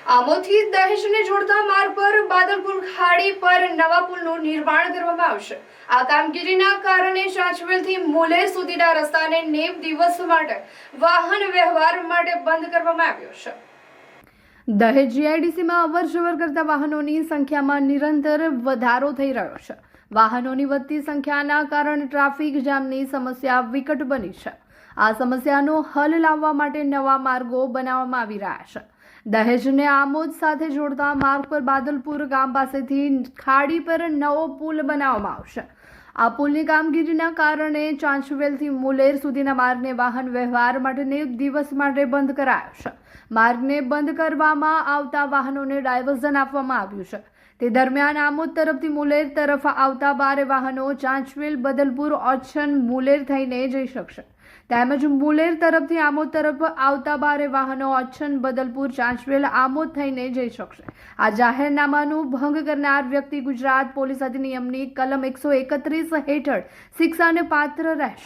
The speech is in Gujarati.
આમોદથી દહેજને જોડતા માર્ગ પર બાદલપુર ખાડી પર નવા પુલનું નિર્માણ કરવામાં આવશે। આ કામગીરીના કારણે ચાંચવેલથી મુલેર સુધીના રસ્તાને 90 દિવસ માટે વાહન વ્યવહાર માટે બંધ કરવામાં આવ્યો છે। દહેજ જીઆઈડીસીમાં અવરજવર કરતા વાહનોની સંખ્યામાં નિરંતર વધારો થઈ રહ્યો છે। વાહનોની વધતી સંખ્યાના કારણે ટ્રાફિક જામની સમસ્યા વિકટ બની છે। આ સમસ્યાનો હલ લાવવા માટે નવા માર્ગો બનાવવામાં આવી રહ્યા છે। દહેજને આમોદ સાથે જોડતા માર્ગ પર બાદલપુર ગામ પાસેથી ખાડી પર નવો પુલ બનાવવામાં આવશે। આ પુલની કામગીરીના કારણે ચાંચવેલથી મુલેર સુધીના માર્ગને વાહન વ્યવહાર માટે 90 દિવસ માટે બંધ કરાયો છે। માર્ગને બંધ કરવામાં આવતા વાહનોને ડાયવર્ઝન આપવામાં આવ્યું છે। તે દરમિયાન આમોદ તરફથી મુલેર તરફ આવતા ભારે વાહનો ચાંચવેલ બદલપુર ઓછન મુલેર થઈને જઈ શકશે। તેમજ મુલેર તરફથી આમોદ તરફ આવતા ભારે વાહનો ઓછન બદલપુર ચાંચવેલ આમોદ થઈને જઈ શકશે। આ જાહેરનામાનું ભંગ કરનાર વ્યક્તિ ગુજરાત પોલીસ અધિનિયમની કલમ 131 હેઠળ શિક્ષાને પાત્ર રહેશે।